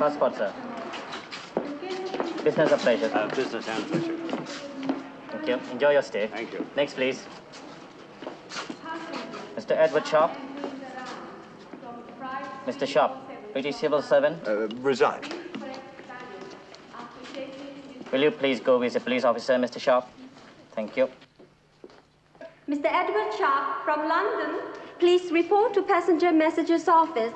Passport, sir. Business or pleasure? Business and pleasure. Thank you. Enjoy your stay. Thank you. Next, please. Mr. Edward Sharp. Mr. Sharp, British civil servant. Resign. Will you please go with the police officer, Mr. Sharp? Thank you. Mr. Edward Sharp from London, please report to passenger messages office.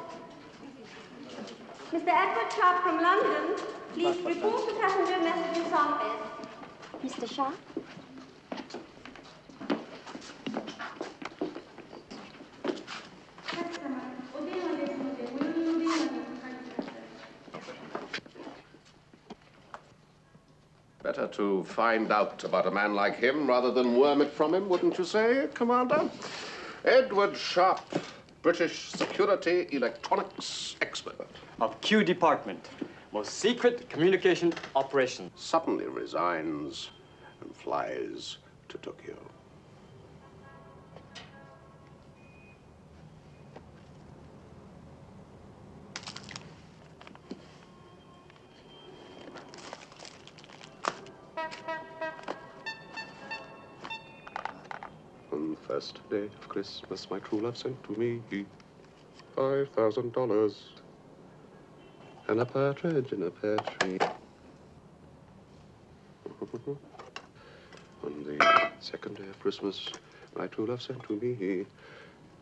Mr. Edward Sharp from London, please report to passenger messages office. Mr. Sharp? Better to find out about a man like him rather than worm it from him, wouldn't you say, Commander? Edward Sharp, British security electronics expert. Of Q Department, most secret communication operation. Suddenly resigns and flies to Tokyo. On the first day of Christmas, my true love sent to me $5,000 and a partridge in a pear tree. On the second day of Christmas, my true love sent to me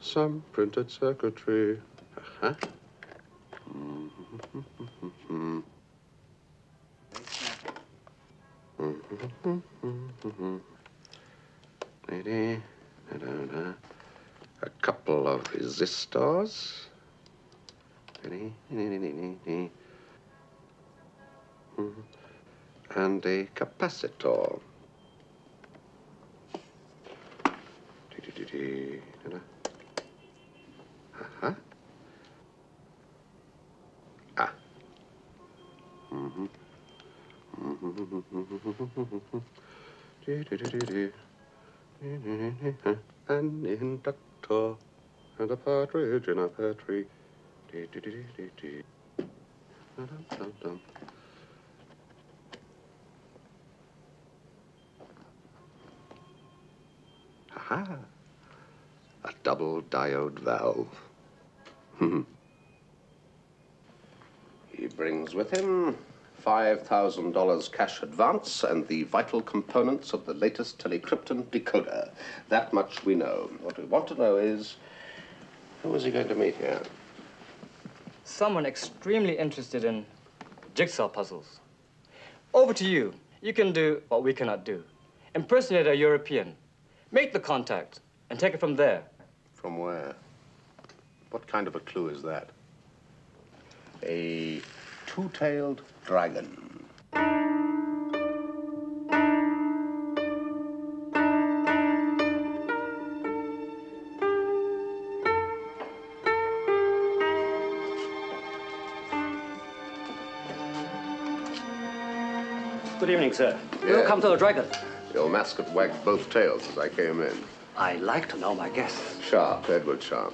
some printed circuitry. Uh-huh. A couple of resistors. And a capacitor. Uh-huh. Ah. An inductor and a partridge in a pear tree. Aha! A double diode valve. He brings with him $5,000 cash advance and the vital components of the latest telecrypton decoder. That much we know. What we want to know is, who is he going to meet here? Someone extremely interested in jigsaw puzzles. Over to you. You can do what we cannot do. Impersonate a European. Make the contact and take it from there. From where? What kind of a clue is that? A two-tailed dragon. Good evening, sir. Yeah. Welcome to the Dragon. Your mascot wagged both tails as I came in. I like to know my guests. Sharp, Edward Sharp.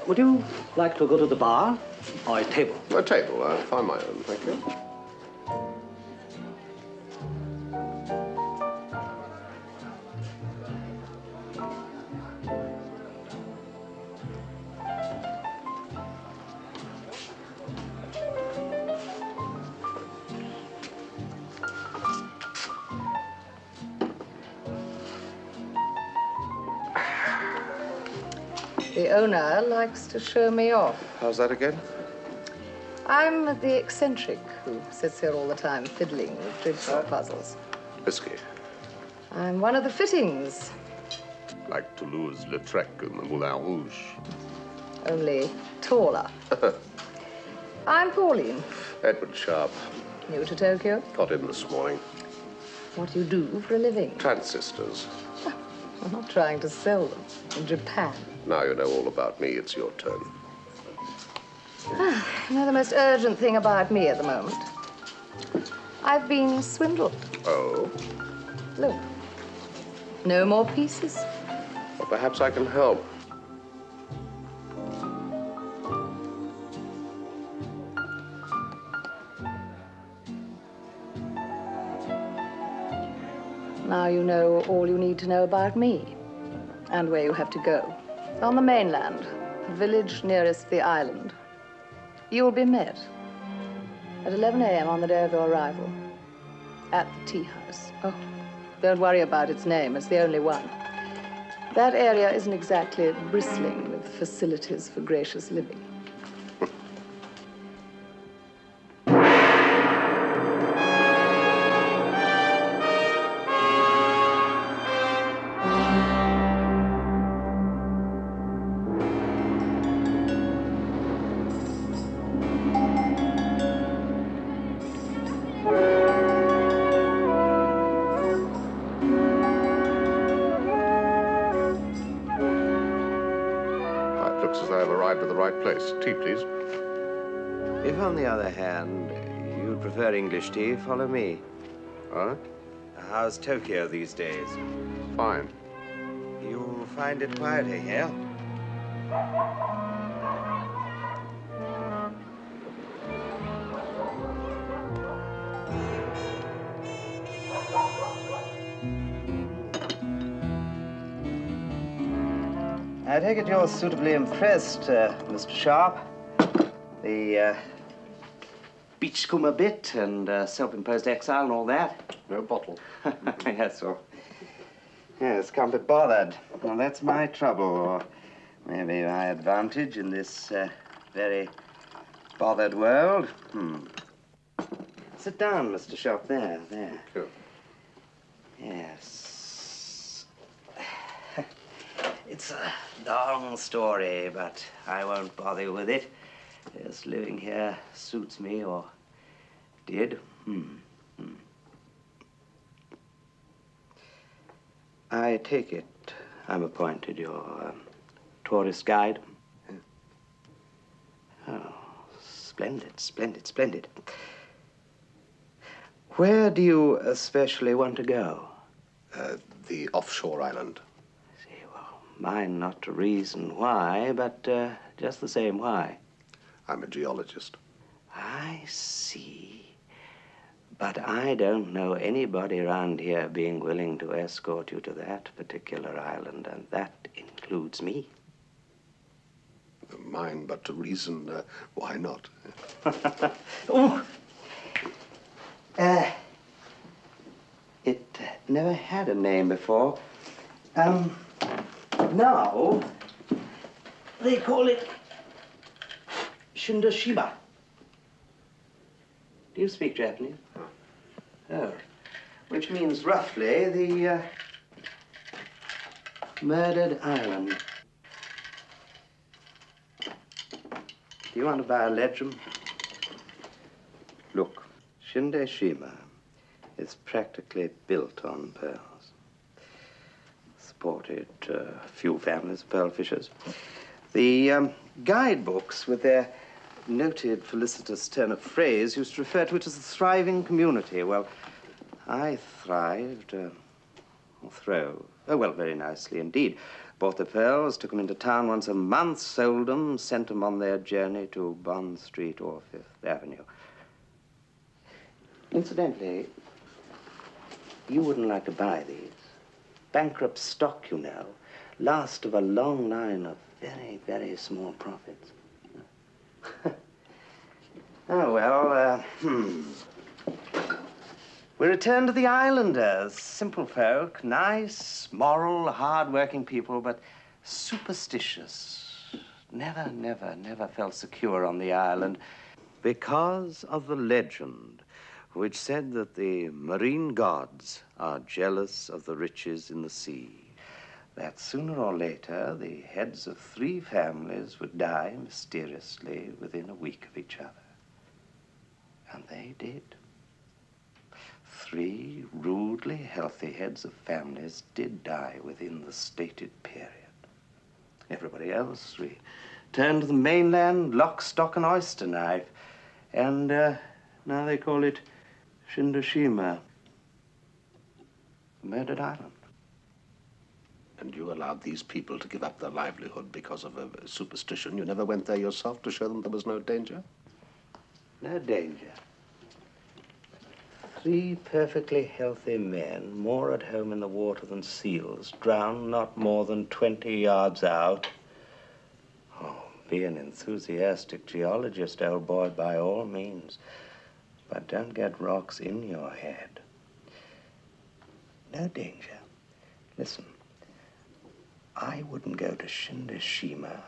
Would you like to go to the bar or a table? A table. I found my own, thank you. The owner likes to show me off. How's that again? I'm the eccentric who sits here all the time fiddling with jigsaw puzzles. Whiskey. I'm one of the fittings, Like Toulouse-Lautrec in the Moulin Rouge. only taller. I'm Pauline, Edward Sharp. new to Tokyo. Got in this morning. What do you do for a living? Transistors. I'm not trying to sell them in Japan. Now you know all about me. It's your turn. You know the most urgent thing about me at the moment? I've been swindled. Oh? Look, no more pieces. Well, perhaps I can help. Now you know all you need to know about me and where you have to go. On the mainland, the village nearest the island. You will be met at 11 a.m. on the day of your arrival at the tea house. Oh, don't worry about its name. It's the only one. That area isn't exactly bristling with facilities for gracious living. It looks as though I've arrived at the right place. Tea, please. If, on the other hand, you'd prefer English tea, follow me. Huh? How's Tokyo these days? Fine. You'll find it quieter here. I take it you're suitably impressed, Mr. Sharp. The beachcomber bit and self-imposed exile and all that. No bottle. Yes, well, yes, can't be bothered. Well, that's my trouble, or maybe my advantage in this very bothered world. Sit down, Mr. Sharp. There. Sure. Yes. It's a long story, but I won't bother you with it. Just living here suits me, or did. I take it I'm appointed your tourist guide. Oh, splendid. Where do you especially want to go? The offshore island. See, well, mine not to reason why, but just the same why. I'm a geologist. I see. But I don't know anybody around here being willing to escort you to that particular island, and that includes me. Mine but to reason, why not? Oh. It never had a name before. Now, they call it Shinda Shima. Do you speak Japanese? Oh. Which means roughly the murdered island. Do you want to buy a legend? Look, Shinda Shima is practically built on pearls. Supported a few families of pearl fishers. The guidebooks with their noted felicitous turn of phrase used to refer to it as a thriving community. Well, I thrived, very nicely indeed. Bought the pearls, took them into town once a month, sold them, sent them on their journey to Bond Street or Fifth Avenue. Incidentally, you wouldn't like to buy these. Bankrupt stock, you know. Last of a long line of very, very small profits. Oh, well, We return to the islanders. Simple folk, nice, moral, hard-working people, but superstitious. Never felt secure on the island because of the legend which said that the marine gods are jealous of the riches in the sea. That sooner or later, the heads of 3 families would die mysteriously within a week of each other. And they did. 3 rudely healthy heads of families did die within the stated period. Everybody else returned to the mainland, lock, stock, and oyster knife. And now they call it Shinda Shima, the murdered island. And you allowed these people to give up their livelihood because of a superstition? You never went there yourself to show them there was no danger? No danger. 3 perfectly healthy men, more at home in the water than seals, drowned not more than 20 yards out. Oh, be an enthusiastic geologist, old boy, by all means. But don't get rocks in your head. No danger. Listen, I wouldn't go to Shinda Shima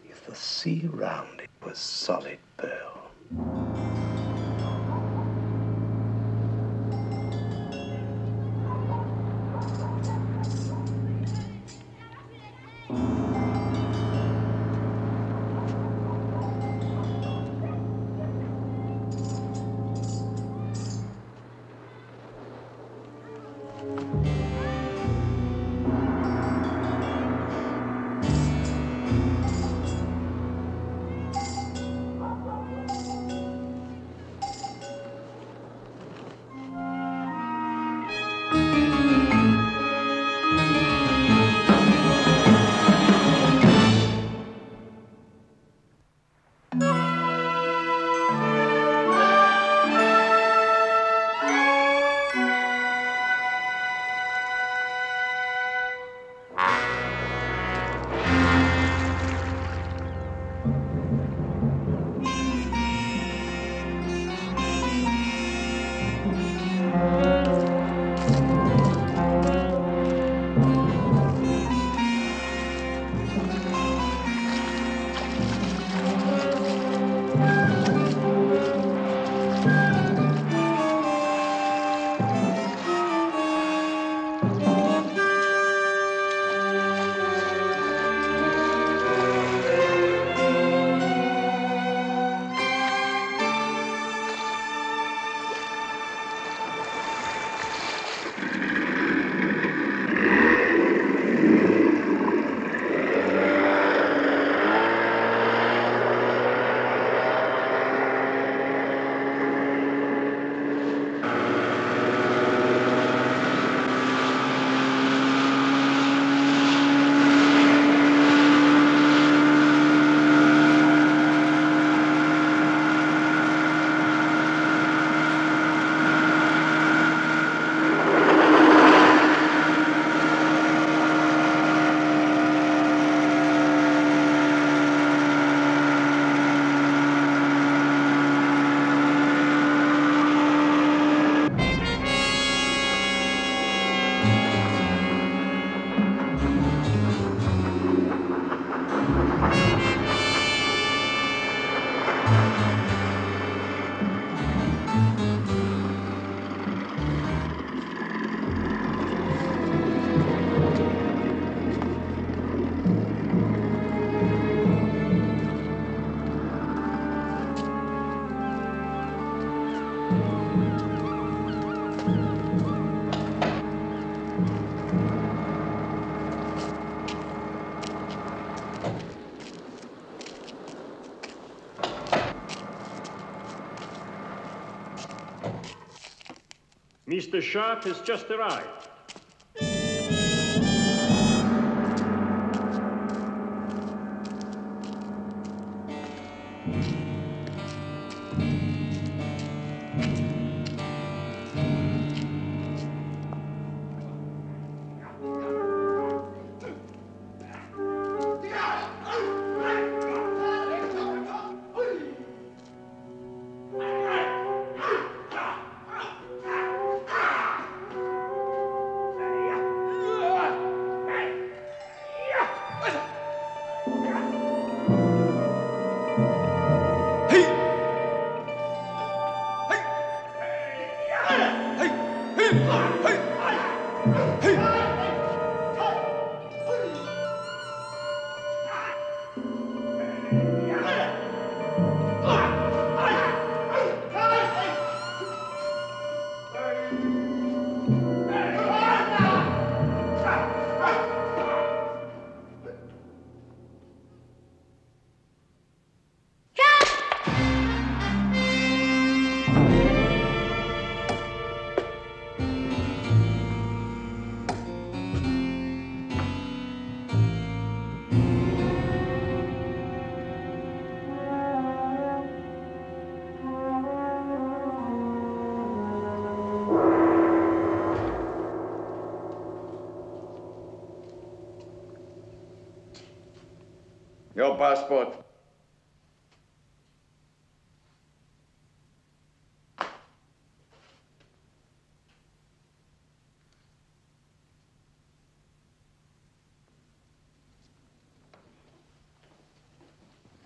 if the sea round it was solid pearl. Mr. Sharp has just arrived. Your passport.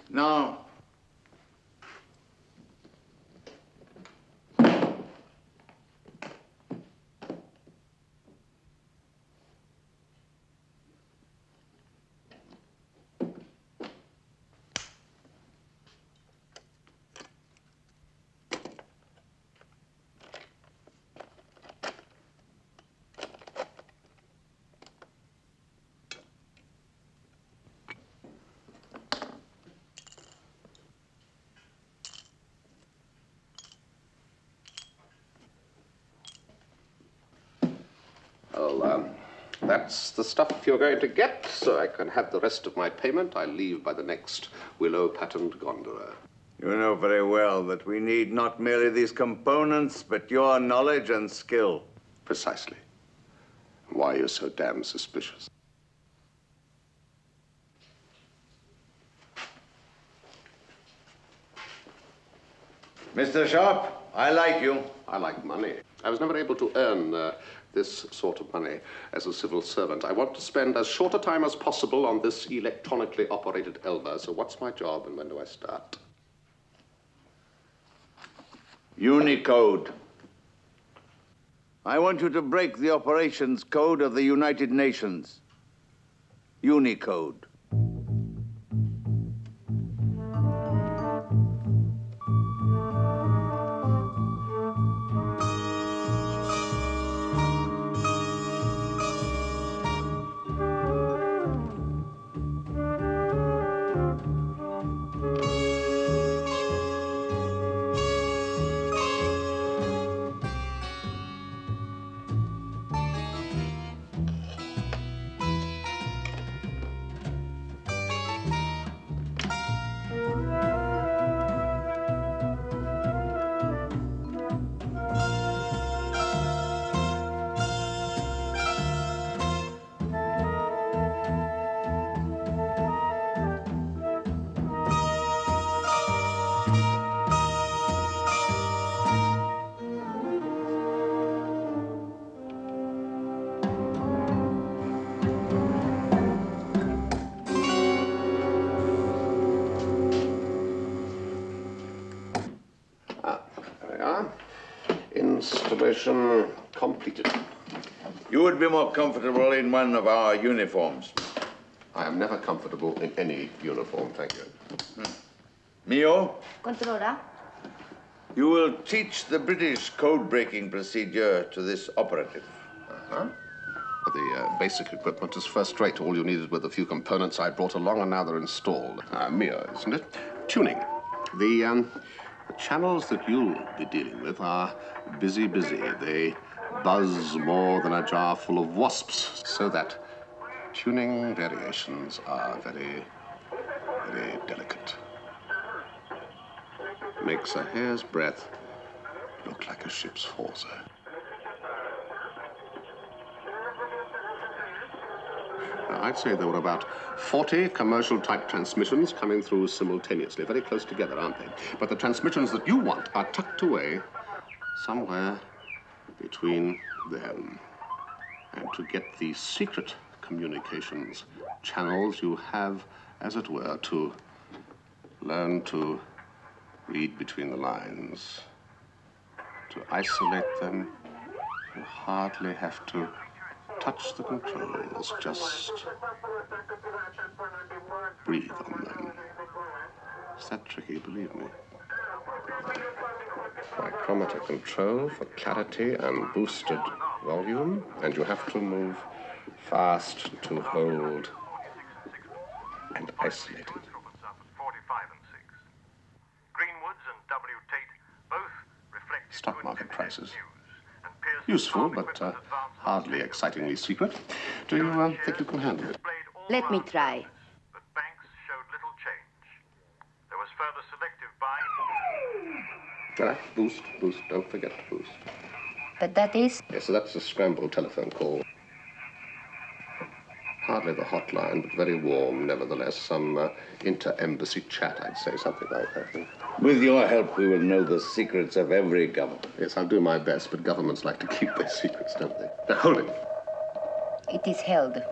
Now, that's the stuff you're going to get, so I can have the rest of my payment. I leave by the next willow-patterned gondola. you know very well that we need not merely these components, but your knowledge and skill. Precisely. Why are you so damn suspicious? Mr. Sharp, I like you. I like money. I was never able to earn this sort of money as a civil servant. I want to spend as short a time as possible on this electronically operated Elva. So what's my job and when do I start? Unicode. I want you to break the operations code of the United Nations. Unicode. Installation completed. You would be more comfortable in one of our uniforms. I am never comfortable in any uniform, thank you. Mio? Controller. You will teach the British code-breaking procedure to this operative. Uh-huh. The basic equipment is first rate. All you needed were the few components I brought along, and now they're installed. Mio, isn't it? Tuning. The The channels that you'll be dealing with are busy. They buzz more than a jar full of wasps, so that tuning variations are very delicate. Makes a hair's breadth look like a ship's hawser. Now, I'd say there were about 40 commercial-type transmissions coming through simultaneously, very close together, aren't they? But the transmissions that you want are tucked away somewhere between them. And to get the secret communications channels, you have, as it were, to learn to read between the lines. To isolate them, you hardly have to touch the controls, just breathe on them. It's that tricky, believe me. Micrometer control for clarity and boosted volume, and you have to move fast to hold and isolate it. Stock market prices. Useful, but hardly excitingly secret. Do you think you can handle it? Let me try. But banks showed little change. There was further selective buying. All right, boost. Don't forget to boost. But that is? Yes, so that's a scrambled telephone call. Hardly the hotline, but very warm, nevertheless. Some inter-embassy chat, I'd say, something like that. With your help, we will know the secrets of every government. Yes, I'll do my best, but governments like to keep their secrets, don't they? Now, hold it. It is held.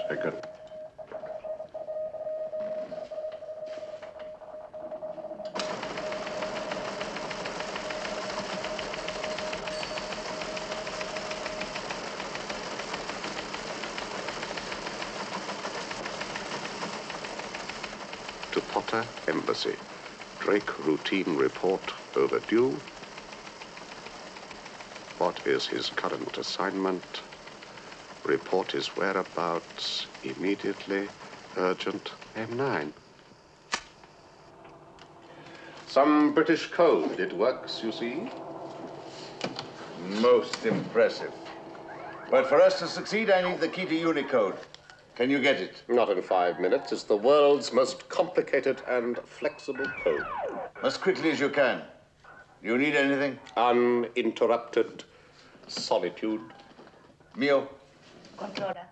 Very good. To Potter Embassy. Drake routine report overdue. What is his current assignment? Report his whereabouts immediately. Urgent. M9. Some British code. It works, you see. Most impressive. But for us to succeed, I need the key to Unicode. Can you get it? Not in 5 minutes. It's the world's most complicated and flexible code. As quickly as you can. You need anything? Uninterrupted solitude. Mio. Controller.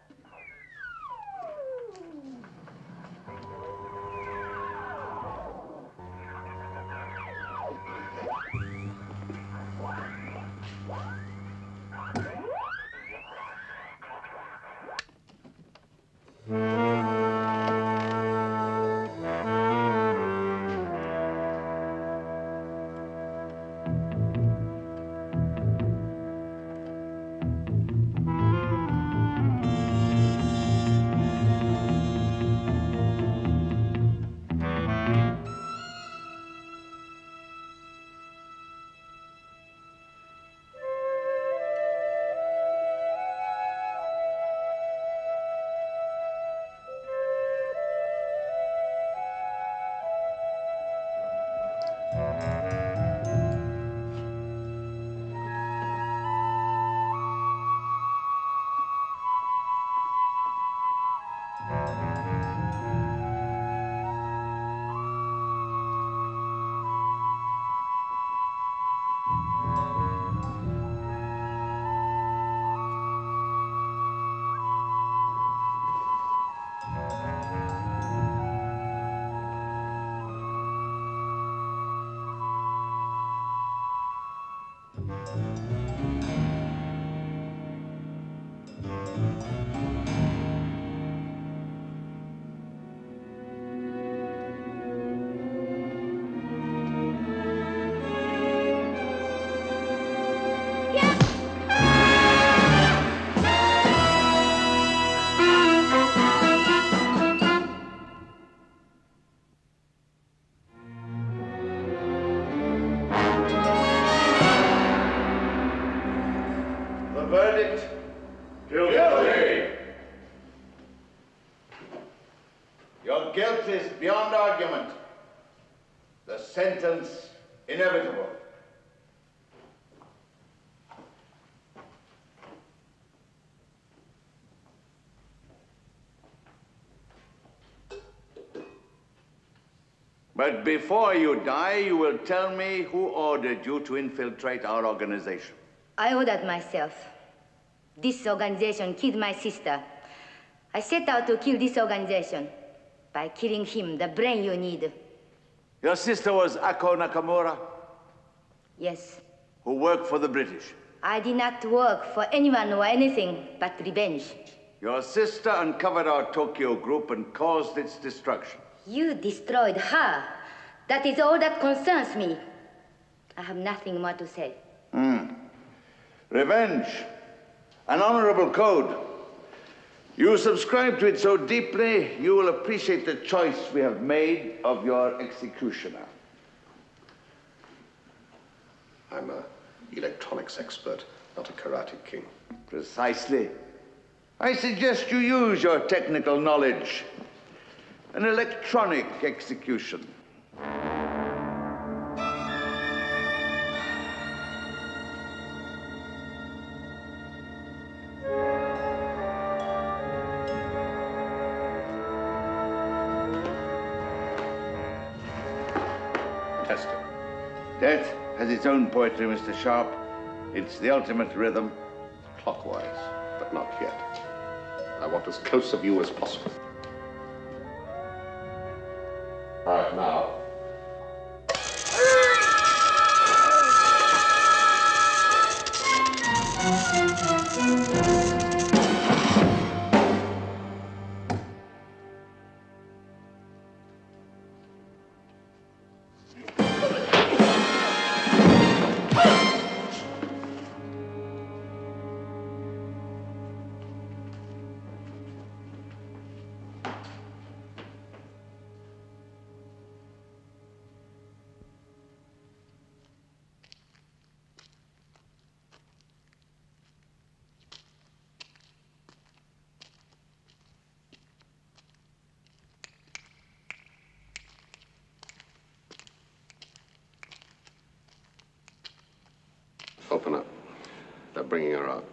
Verdict. Guilty. Your guilt is beyond argument. The sentence inevitable. But before you die, you will tell me who ordered you to infiltrate our organization. I ordered myself. This organization killed my sister. I set out to kill this organization by killing him, the brain you need. Your sister was Ako Nakamura, Yes. who worked for the British. I did not work for anyone or anything but revenge. Your sister uncovered our Tokyo group and caused its destruction. You destroyed her. That is all that concerns me. I have nothing more to say. Revenge. An honorable code. You subscribe to it so deeply, you will appreciate the choice we have made of your executioner. I'm an electronics expert, not a karate king. Precisely. I suggest you use your technical knowledge. An electronic execution. Test it. Death has its own poetry, Mr. Sharp. It's the ultimate rhythm. Clockwise, but not yet. I want as close of you as possible. All right, now. Open up. They're bringing her out.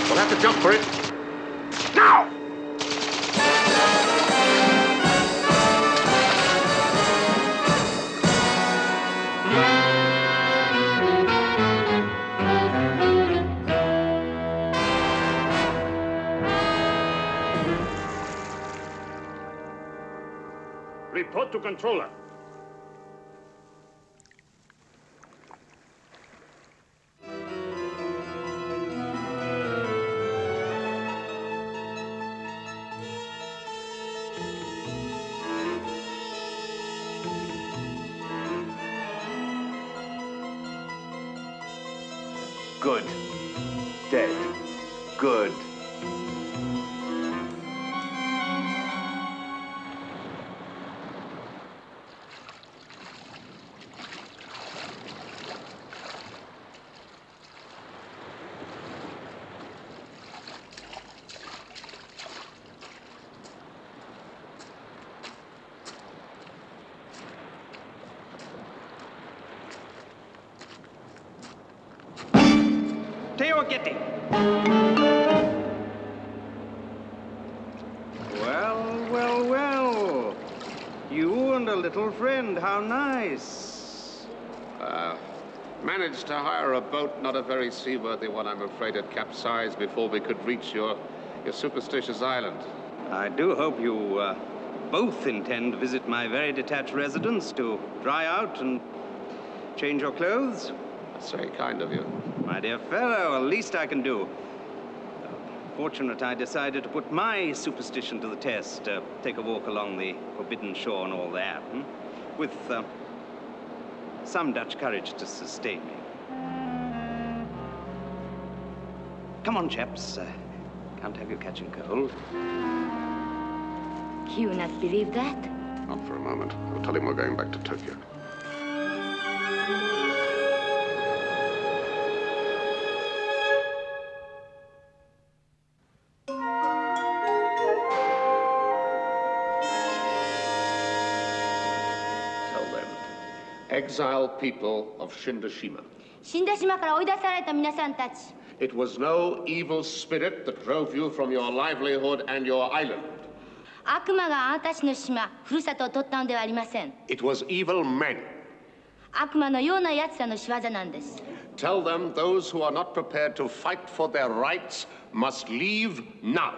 We'll have to jump for it. Now! Report to controller. Good. Dead. Good. Well, well, well. You and a little friend, how nice. Managed to hire a boat, not a very seaworthy one, I'm afraid. It capsized before we could reach your superstitious island. I do hope you both intend to visit my very detached residence to dry out and change your clothes. That's very kind of you. My dear fellow, the least I can do. Fortunate I decided to put my superstition to the test, take a walk along the forbidden shore and all that, with some Dutch courage to sustain me. Come on, chaps. Can't have you catching cold. You not believe that? Not for a moment. I'll tell him we're going back to Tokyo. Exile people of Shinda Shima. 死んだ島から追い出された皆さんたち。It was no evil spirit that drove you from your livelihood and your island. 悪魔があなたたちの島、ふるさとを取ったのではありません。It was evil men. 悪魔のような奴らの仕業なんです。Tell them those who are not prepared to fight for their rights must leave now.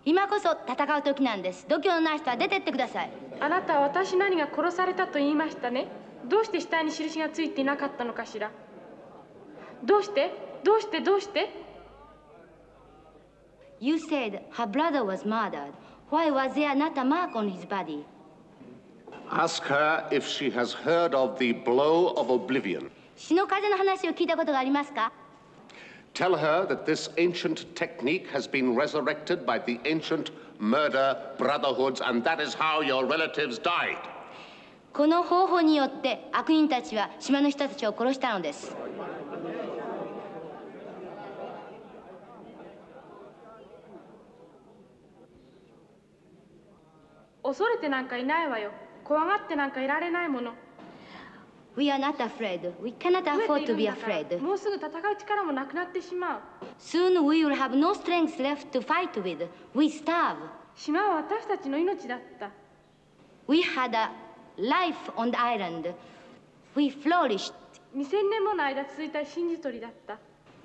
今こそ戦う時なんです。度胸のない人は出てってください。あなたは私なりが殺されたと言いましたね。どうして死体に印がついていなかったのかしら。どうして You said her brother was murdered. Why was there not a mark on his body? Ask her if she has heard of the blow of oblivion. 死の風の話を聞いたことがありますか？ Tell her that this ancient technique has been resurrected by the ancient murder brotherhoods, and that is how your relatives died. この方法によって悪人たちは島の人たちを殺したのです。恐れてなんかいないわよ。怖がってなんかいられないもの。We are not afraid. We cannot afford to be afraid. もうすぐ戦う力もなくなってしまう。Soon we will have no strength left to fight with. We starve. 島は私たちの命だった。We had a life on the island. We flourished. 2000年もの間続いた真実取りだった。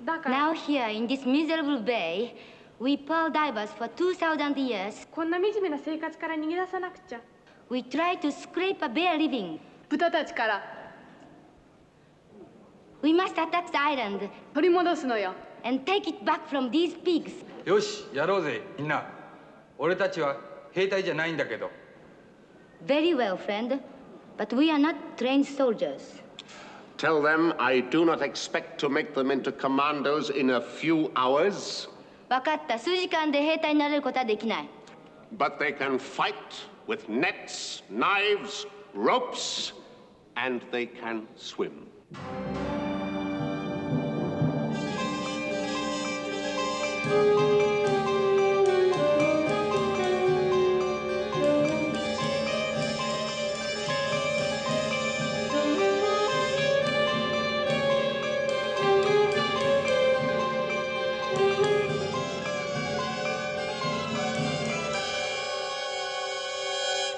だから。Now here in this miserable bay, we pearl divers for 2,000 years. こんな惨めな生活から逃げ出さなくちゃ。We try to scrape a bare living. 豚たちから。We must attack the island. 取り戻すのよ。And take it back from these pigs. よし、やろうぜ、みんな。俺たちは兵隊じゃないんだけど。Very well, friend. But we are not trained soldiers. Tell them I do not expect to make them into commandos in a few hours. 分かった。数時間で兵隊になれることはできない。But they can fight with nets, knives, ropes, and they can swim.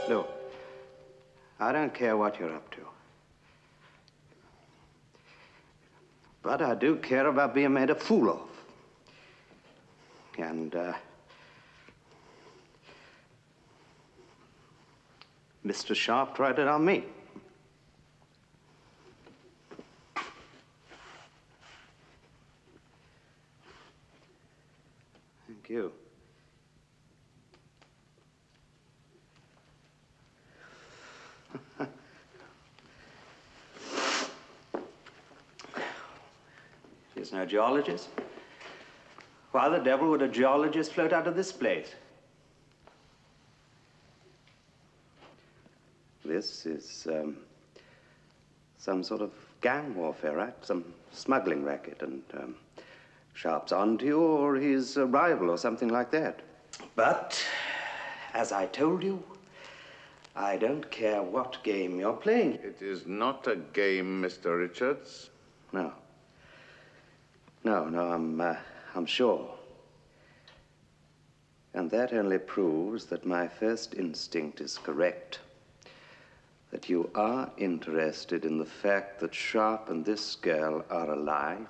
Look, I don't care what you're up to. But I do care about being made a fool of. And, Mr. Sharp tried it on me. Thank you. She's no geologist. Why the devil would a geologist float out of this place? This is some sort of gang warfare act, some smuggling racket, and Sharp's onto you, or he's a rival, or something like that. But, as I told you, I don't care what game you're playing. It is not a game, Mr. Richards. No. No, I'm sure. And that only proves that my first instinct is correct. That you are interested in the fact that Sharp and this girl are alive.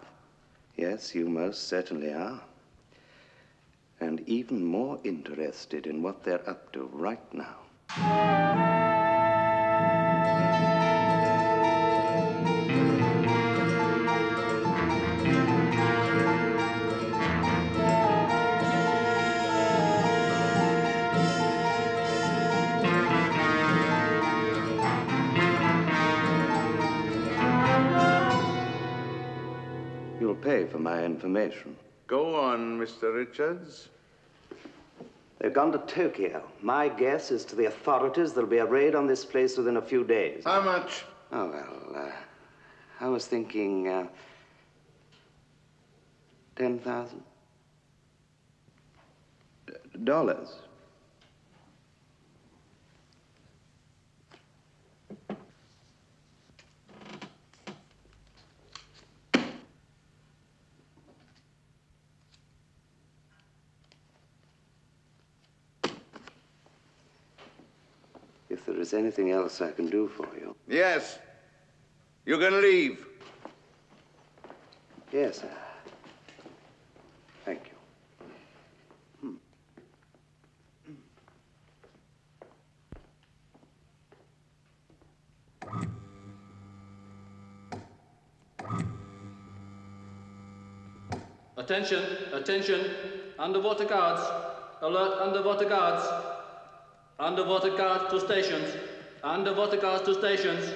Yes, you most certainly are. And even more interested in what they're up to right now. You'll pay for my information. Go on, Mr. Richards. They've gone to Tokyo. My guess is to the authorities there'll be a raid on this place within a few days. How much? Oh, well, I was thinking, 10,000 dollars. If there is anything else I can do for you. Yes. You can leave. Yes, sir. Thank you. Attention, attention, underwater guards, alert underwater guards, underwater guards to stations, underwater guards to stations.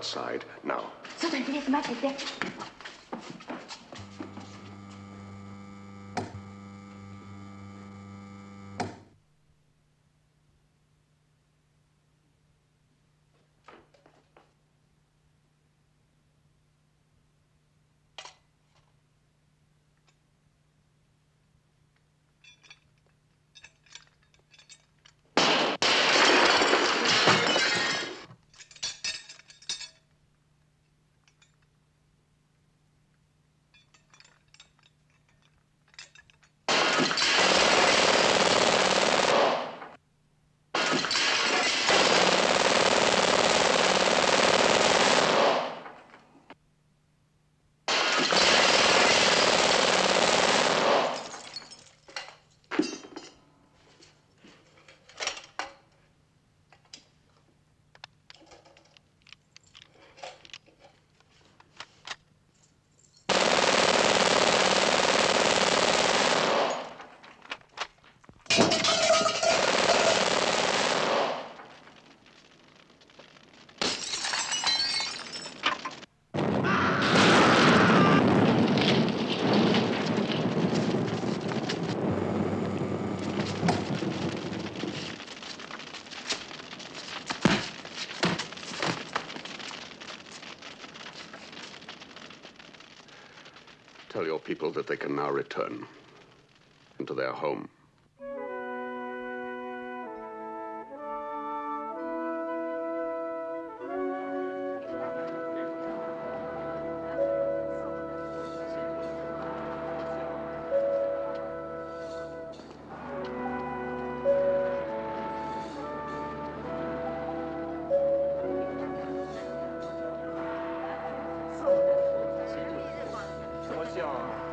outside now. 外に出て待ってて。Tell your people that they can now return into their home. What's your